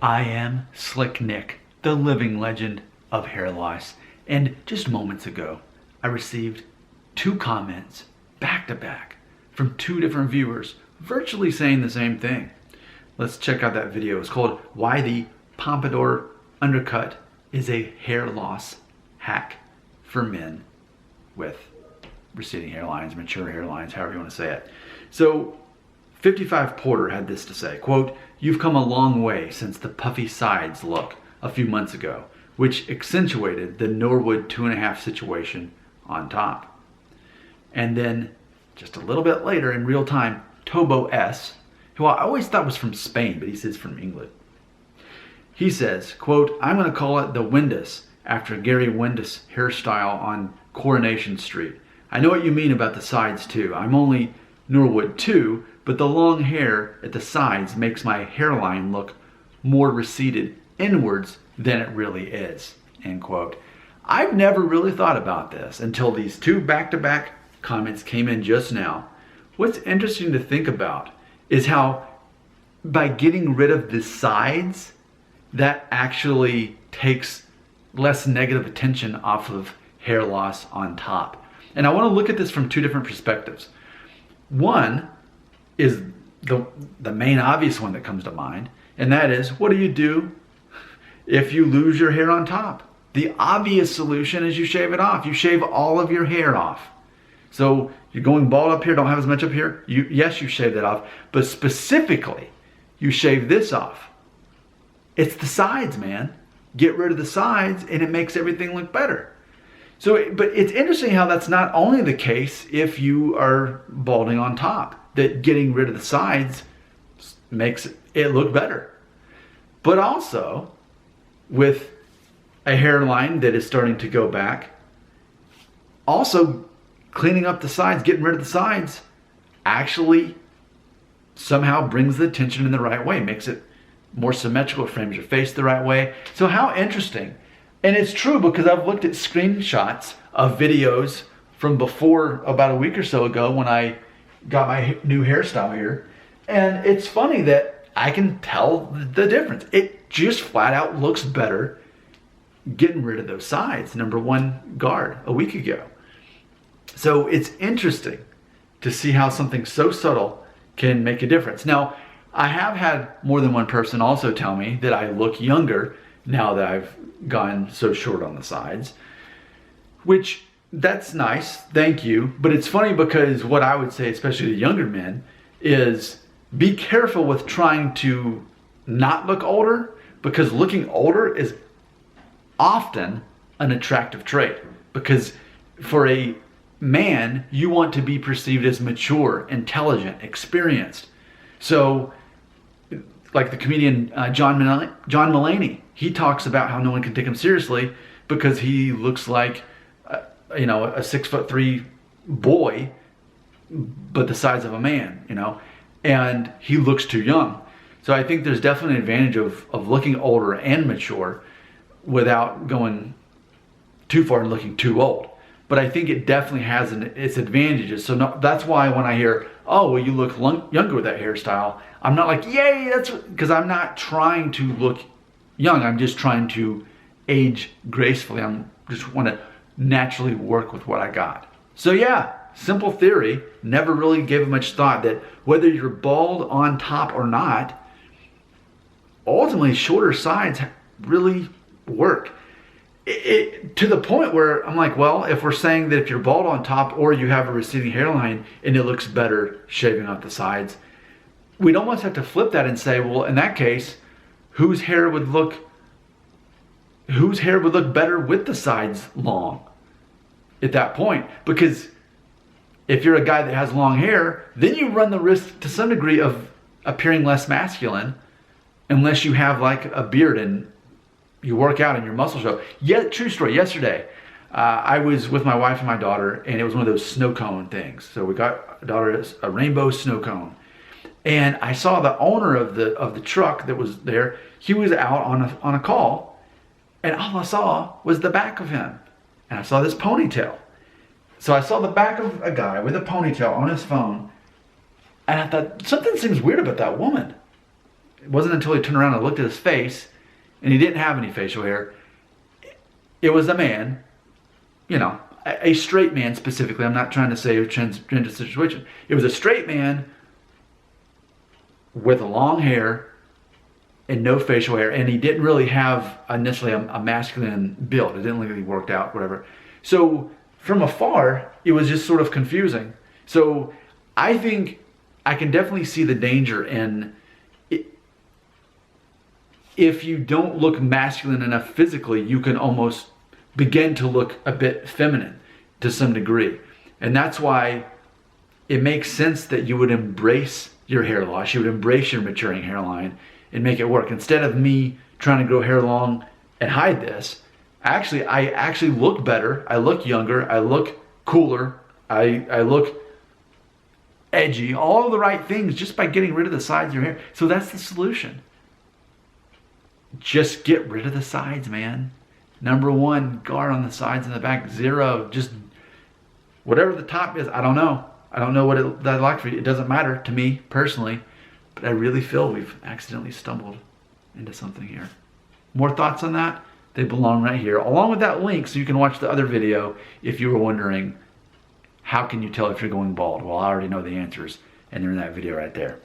I am Slick Nick, the living legend of hair loss. And just moments ago, I received 2 comments back to back from 2 different viewers, virtually saying the same thing. Let's check out that video. It's called Why the Pompadour Undercut is a Hair Loss Hack for Men with receding hairlines, mature hairlines, however you want to say it. So 55 Porter had this to say, quote, "You've come a long way since the puffy sides look a few months ago, which accentuated the Norwood 2.5 situation on top." And then just a little bit later in real time, Tobo S, who I always thought was from Spain, but he says from England. He says, quote, "I'm going to call it the Windus after Gary Windus hairstyle on Coronation Street. I know what you mean about the sides too. I'm only Norwood 2, but the long hair at the sides makes my hairline look more receded inwards than it really is," end quote. I've never really thought about this until these 2 back-to-back comments came in just now. What's interesting to think about is how by getting rid of the sides, that actually takes less negative attention off of hair loss on top. And I want to look at this from 2 different perspectives. One is the main obvious one that comes to mind, and that is, what do you do if you lose your hair on top? The obvious solution is you shave it off. You shave all of your hair off. So you're going bald up here, don't have as much up here. Yes, you shave that off, but specifically, you shave this off. It's the sides, man. Get rid of the sides and it makes everything look better. So, but it's interesting how that's not only the case if you are balding on top, that getting rid of the sides makes it look better. But also, with a hairline that is starting to go back, also cleaning up the sides, getting rid of the sides, actually somehow brings the attention in the right way, makes it more symmetrical, frames your face the right way. So how interesting. And it's true because I've looked at screenshots of videos from before about a week or so ago when I got my new hairstyle here. And it's funny that I can tell the difference. It just flat out looks better getting rid of those sides. Number 1 guard a week ago. So it's interesting to see how something so subtle can make a difference. Now, I have had more than one person also tell me that I look younger now that I've gone so short on the sides, which that's nice, thank you. But it's funny because what I would say, especially to younger men, is be careful with trying to not look older, because looking older is often an attractive trait. Because for a man, you want to be perceived as mature, intelligent, experienced. So like the comedian John Mulaney, he talks about how no one can take him seriously because he looks like a 6'3" boy, but the size of a man, and he looks too young. So I think there's definitely an advantage of looking older and mature without going too far and looking too old. But I think it definitely has its advantages. So that's why when I hear, "Oh, well, you look younger with that hairstyle," I'm not like, "Yay!" That's because I'm not trying to look young. I'm just trying to age gracefully. I'm just want to naturally work with what I got. So yeah, simple theory. Never really gave it much thought that whether you're bald on top or not, ultimately shorter sides really work. To the point where I'm like, well, if we're saying that if you're bald on top or you have a receding hairline and it looks better shaving off the sides, we'd almost have to flip that and say, well, in that case, whose hair would look better with the sides long at that point? Because if you're a guy that has long hair, then you run the risk to some degree of appearing less masculine unless you have like a beard and you work out and your muscles show. Yeah, true story. Yesterday, I was with my wife and my daughter, and it was one of those snow cone things. So we got a daughter a rainbow snow cone, and I saw the owner of the truck that was there. He was out on a call, and all I saw was the back of him, and I saw this ponytail. So I saw the back of a guy with a ponytail on his phone, and I thought something seems weird about that woman. it wasn't until he turned around and looked at his face, and he didn't have any facial hair. It was a man, you know, a straight man specifically. I'm not trying to say a transgender situation. It was a straight man with long hair and no facial hair, and he didn't really have necessarily a masculine build. It didn't really work out, whatever. So from afar, it was just sort of confusing. So I think I can definitely see the danger in if you don't look masculine enough physically, you can almost begin to look a bit feminine to some degree. And that's why it makes sense that you would embrace your hair loss, you would embrace your maturing hairline and make it work. Instead of me trying to grow hair long and hide this, I actually look better, I look younger, I look cooler, I look edgy, all the right things just by getting rid of the sides of your hair. So that's the solution. Just get rid of the sides, man. Number one, guard on the sides and the back. 0, just whatever the top is, I don't know. I don't know what that's like for you. It doesn't matter to me personally, but I really feel we've accidentally stumbled into something here. More thoughts on that? They belong right here, along with that link so you can watch the other video if you were wondering, how can you tell if you're going bald? Well, I already know the answers, and they're in that video right there.